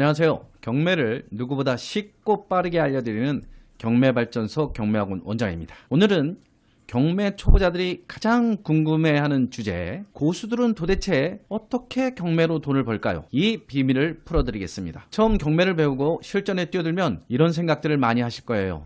안녕하세요. 경매를 누구보다 쉽고 빠르게 알려드리는 경매발전소 경매학원 원장입니다. 오늘은 경매 초보자들이 가장 궁금해하는 주제, 고수들은 도대체 어떻게 경매로 돈을 벌까요? 이 비밀을 풀어드리겠습니다. 처음 경매를 배우고 실전에 뛰어들면 이런 생각들을 많이 하실 거예요.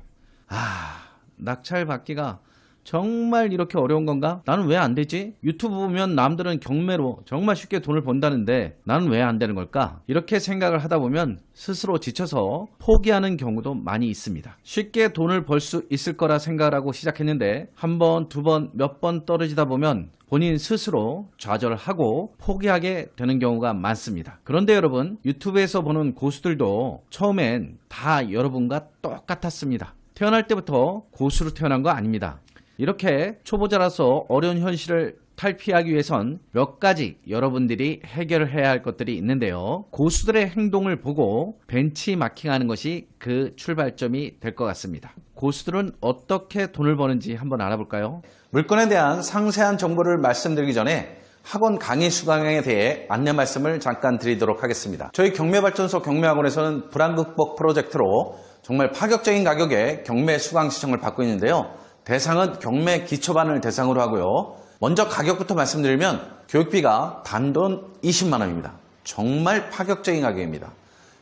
낙찰 받기가 정말 이렇게 어려운 건가? 나는 왜 안 되지? 유튜브 보면 남들은 경매로 정말 쉽게 돈을 번다는데 나는 왜 안 되는 걸까? 이렇게 생각을 하다 보면 스스로 지쳐서 포기하는 경우도 많이 있습니다. 쉽게 돈을 벌 수 있을 거라 생각을 하고 시작했는데 한 번, 두 번, 몇 번 떨어지다 보면 본인 스스로 좌절하고 포기하게 되는 경우가 많습니다. 그런데 여러분, 유튜브에서 보는 고수들도 처음엔 다 여러분과 똑같았습니다. 태어날 때부터 고수로 태어난 거 아닙니다. 이렇게 초보자라서 어려운 현실을 탈피하기 위해선 몇 가지 여러분들이 해결을 해야 할 것들이 있는데요. 고수들의 행동을 보고 벤치마킹하는 것이 그 출발점이 될 것 같습니다. 고수들은 어떻게 돈을 버는지 한번 알아볼까요? 물건에 대한 상세한 정보를 말씀드리기 전에 학원 강의 수강에 대해 안내 말씀을 잠깐 드리도록 하겠습니다. 저희 경매발전소 경매학원에서는 불안극복 프로젝트로 정말 파격적인 가격에 경매 수강 신청을 받고 있는데요. 대상은 경매 기초반을 대상으로 하고요. 먼저 가격부터 말씀드리면 교육비가 단돈 20만 원입니다. 정말 파격적인 가격입니다.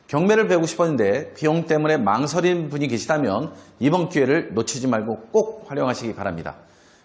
경매를 배우고 싶었는데 비용 때문에 망설인 분이 계시다면 이번 기회를 놓치지 말고 꼭 활용하시기 바랍니다.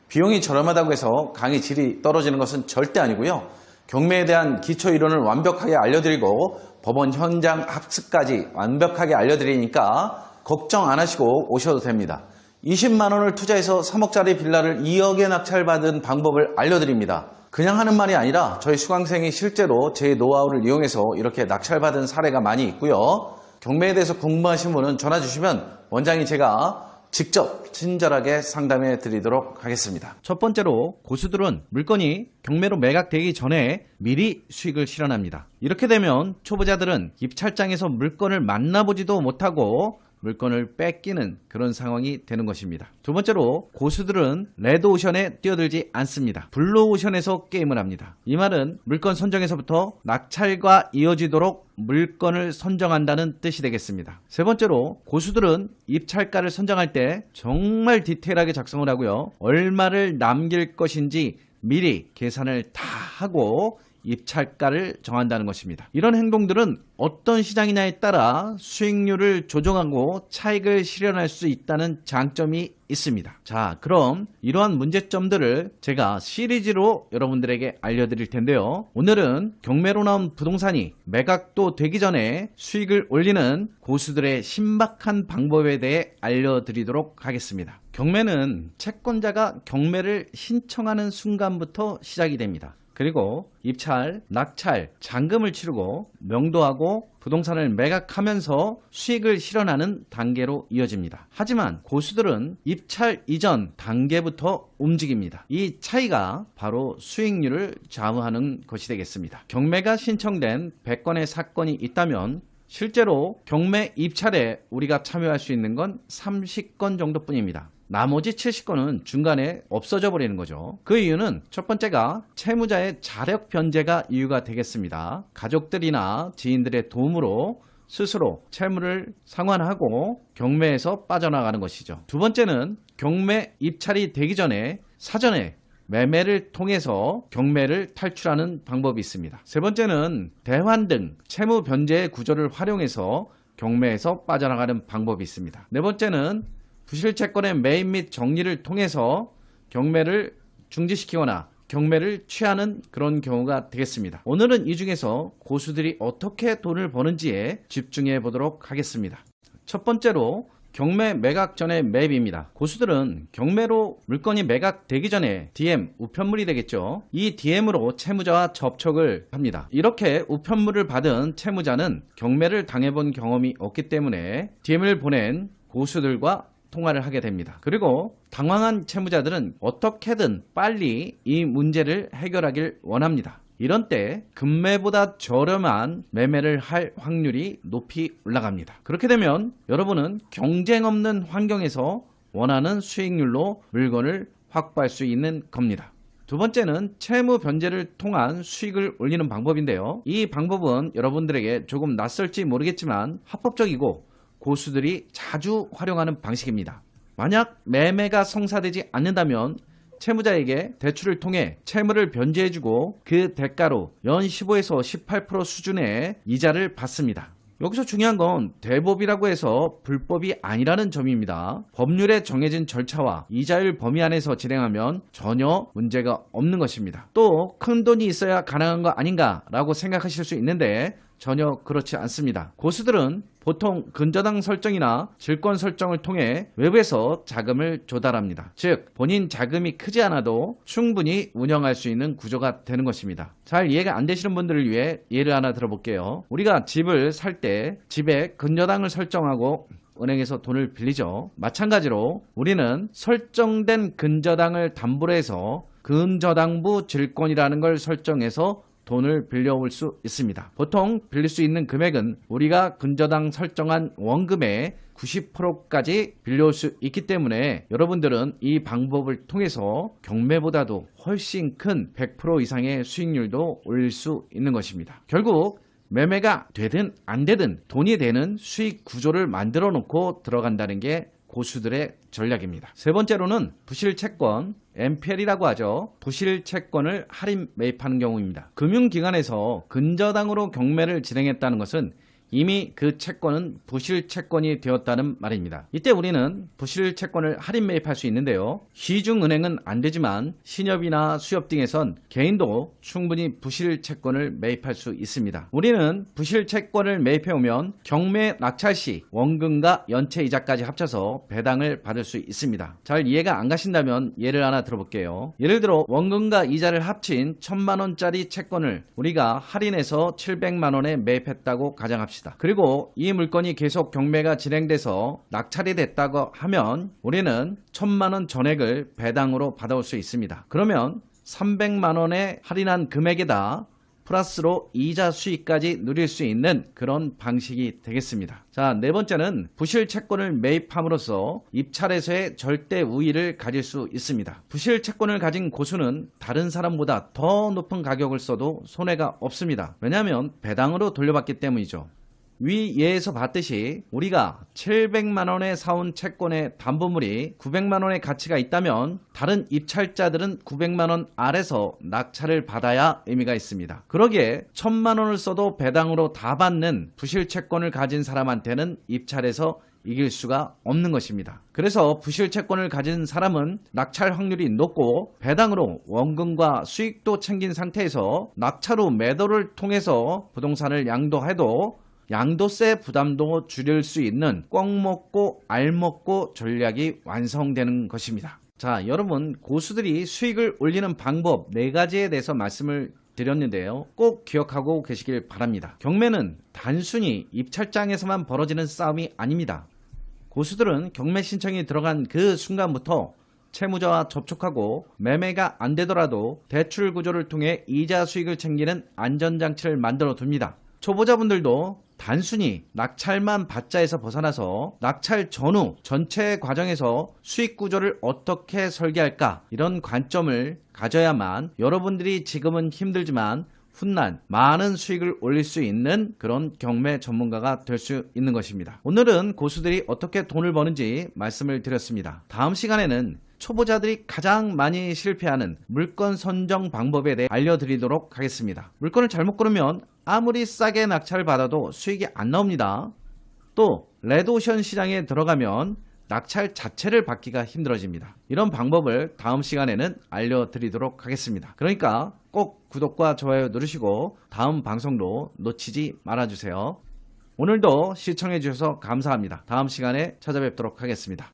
비용이 저렴하다고 해서 강의 질이 떨어지는 것은 절대 아니고요. 경매에 대한 기초 이론을 완벽하게 알려드리고 법원 현장 학습까지 완벽하게 알려드리니까 걱정 안 하시고 오셔도 됩니다. 20만 원을 투자해서 3억짜리 빌라를 2억에 낙찰받은 방법을 알려드립니다. 그냥 하는 말이 아니라 저희 수강생이 실제로 제 노하우를 이용해서 이렇게 낙찰받은 사례가 많이 있고요. 경매에 대해서 궁금하신 분은 전화 주시면 원장이 제가 직접 친절하게 상담해 드리도록 하겠습니다. 첫 번째로 고수들은 물건이 경매로 매각되기 전에 미리 수익을 실현합니다. 이렇게 되면 초보자들은 입찰장에서 물건을 만나보지도 못하고 물건을 뺏기는 그런 상황이 되는 것입니다. 두 번째로 고수들은 레드오션에 뛰어들지 않습니다. 블루오션에서 게임을 합니다. 이 말은 물건 선정에서부터 낙찰과 이어지도록 물건을 선정한다는 뜻이 되겠습니다. 세 번째로 고수들은 입찰가를 선정할 때 정말 디테일하게 작성을 하고요. 얼마를 남길 것인지 미리 계산을 다 하고 입찰가를 정한다는 것입니다. 이런 행동들은 어떤 시장이냐에 따라 수익률을 조정하고 차익을 실현할 수 있다는 장점이 있습니다. 자, 그럼 이러한 문제점들을 제가 시리즈로 여러분들에게 알려드릴 텐데요. 오늘은 경매로 나온 부동산이 매각도 되기 전에 수익을 올리는 고수들의 신박한 방법에 대해 알려드리도록 하겠습니다. 경매는 채권자가 경매를 신청하는 순간부터 시작이 됩니다. 그리고 입찰, 낙찰, 잔금을 치르고 명도하고 부동산을 매각하면서 수익을 실현하는 단계로 이어집니다. 하지만 고수들은 입찰 이전 단계부터 움직입니다. 이 차이가 바로 수익률을 좌우하는 것이 되겠습니다. 경매가 신청된 100건의 사건이 있다면 실제로 경매 입찰에 우리가 참여할 수 있는 건 30건 정도뿐입니다. 나머지 70건은 중간에 없어져 버리는 거죠. 그 이유는 첫 번째가 채무자의 자력 변제가 이유가 되겠습니다. 가족들이나 지인들의 도움으로 스스로 채무를 상환하고 경매에서 빠져나가는 것이죠. 두 번째는 경매 입찰이 되기 전에 사전에 매매를 통해서 경매를 탈출하는 방법이 있습니다. 세 번째는 대환 등 채무 변제의 구조를 활용해서 경매에서 빠져나가는 방법이 있습니다. 네 번째는 부실채권의 매입 및 정리를 통해서 경매를 중지시키거나 경매를 취하는 그런 경우가 되겠습니다. 오늘은 이 중에서 고수들이 어떻게 돈을 버는지에 집중해 보도록 하겠습니다. 첫 번째로 경매 매각 전의 매입입니다. 고수들은 경매로 물건이 매각되기 전에 DM, 우편물이 되겠죠. 이 DM으로 채무자와 접촉을 합니다. 이렇게 우편물을 받은 채무자는 경매를 당해본 경험이 없기 때문에 DM을 보낸 고수들과 통화를 하게 됩니다. 그리고 당황한 채무자들은 어떻게든 빨리 이 문제를 해결하길 원합니다. 이런 때 금매보다 저렴한 매매를 할 확률이 높이 올라갑니다. 그렇게 되면 여러분은 경쟁 없는 환경에서 원하는 수익률로 물건을 확보할 수 있는 겁니다. 두 두 번째는 채무 변제를 통한 수익을 올리는 방법인데요. 이 방법은 여러분들에게 조금 낯설지 모르겠지만 합법적이고 고수들이 자주 활용하는 방식입니다. 만약 매매가 성사되지 않는다면 채무자에게 대출을 통해 채무를 변제해주고 그 대가로 연 15에서 18% 수준의 이자를 받습니다. 여기서 중요한 건 대법이라고 해서 불법이 아니라는 점입니다. 법률에 정해진 절차와 이자율 범위 안에서 진행하면 전혀 문제가 없는 것입니다. 또 큰 돈이 있어야 가능한 거 아닌가라고 생각하실 수 있는데 전혀 그렇지 않습니다. 고수들은 보통 근저당 설정이나 질권 설정을 통해 외부에서 자금을 조달합니다. 즉 본인 자금이 크지 않아도 충분히 운영할 수 있는 구조가 되는 것입니다. 잘 이해가 안 되시는 분들을 위해 예를 하나 들어볼게요. 우리가 집을 살 때 집에 근저당을 설정하고 은행에서 돈을 빌리죠. 마찬가지로 우리는 설정된 근저당을 담보로 해서 근저당부 질권이라는 걸 설정해서 돈을 빌려올 수 있습니다. 보통 빌릴 수 있는 금액은 우리가 근저당 설정한 원금의 90%까지 빌려올 수 있기 때문에 여러분들은 이 방법을 통해서 경매보다도 훨씬 큰 100% 이상의 수익률도 올릴 수 있는 것입니다. 결국 매매가 되든 안 되든 돈이 되는 수익 구조를 만들어 놓고 들어간다는 게 고수들의 전략입니다. 세 번째로는 부실채권, MPL이라고 하죠. 부실채권을 할인 매입하는 경우입니다. 금융기관에서 근저당으로 경매를 진행했다는 것은 이미 그 채권은 부실채권이 되었다는 말입니다. 이때 우리는 부실채권을 할인 매입할 수 있는데요. 시중은행은 안 되지만 신협이나 수협 등에선 개인도 충분히 부실채권을 매입할 수 있습니다. 우리는 부실채권을 매입해오면 경매 낙찰 시 원금과 연체이자까지 합쳐서 배당을 받을 수 있습니다. 잘 이해가 안 가신다면 예를 하나 들어볼게요. 예를 들어 원금과 이자를 합친 1000만원짜리 채권을 우리가 할인해서 700만원에 매입했다고 가정합시다. 그리고 이 물건이 계속 경매가 진행돼서 낙찰이 됐다고 하면 우리는 1000만원 전액을 배당으로 받아올 수 있습니다. 그러면 300만원의 할인한 금액에다 플러스로 이자 수익까지 누릴 수 있는 그런 방식이 되겠습니다. 자, 네 번째는 부실 채권을 매입함으로써 입찰에서의 절대 우위를 가질 수 있습니다. 부실 채권을 가진 고수는 다른 사람보다 더 높은 가격을 써도 손해가 없습니다. 왜냐하면 배당으로 돌려받기 때문이죠. 위 예에서 봤듯이 우리가 700만원에 사온 채권의 담보물이 900만원의 가치가 있다면 다른 입찰자들은 900만원 아래서 낙찰을 받아야 의미가 있습니다. 그러기에 1000만원을 써도 배당으로 다 받는 부실 채권을 가진 사람한테는 입찰에서 이길 수가 없는 것입니다. 그래서 부실 채권을 가진 사람은 낙찰 확률이 높고 배당으로 원금과 수익도 챙긴 상태에서 낙찰 후 매도를 통해서 부동산을 양도해도 양도세 부담도 줄일 수 있는 꽉 먹고 알 먹고 전략이 완성되는 것입니다. 자, 여러분 고수들이 수익을 올리는 방법 4가지에 대해서 말씀을 드렸는데요. 꼭 기억하고 계시길 바랍니다. 경매는 단순히 입찰장에서만 벌어지는 싸움이 아닙니다. 고수들은 경매 신청이 들어간 그 순간부터 채무자와 접촉하고 매매가 안 되더라도 대출 구조를 통해 이자 수익을 챙기는 안전장치를 만들어 둡니다. 초보자분들도 단순히 낙찰만 받자에서 벗어나서 낙찰 전후 전체 과정에서 수익 구조를 어떻게 설계할까 이런 관점을 가져야만 여러분들이 지금은 힘들지만 훗날 많은 수익을 올릴 수 있는 그런 경매 전문가가 될 수 있는 것입니다. 오늘은 고수들이 어떻게 돈을 버는지 말씀을 드렸습니다. 다음 시간에는 초보자들이 가장 많이 실패하는 물건 선정 방법에 대해 알려드리도록 하겠습니다. 물건을 잘못 고르면 아무리 싸게 낙찰을 받아도 수익이 안 나옵니다. 또 레드오션 시장에 들어가면 낙찰 자체를 받기가 힘들어집니다. 이런 방법을 다음 시간에는 알려드리도록 하겠습니다. 그러니까 꼭 구독과 좋아요 누르시고 다음 방송도 놓치지 말아주세요. 오늘도 시청해 주셔서 감사합니다. 다음 시간에 찾아뵙도록 하겠습니다.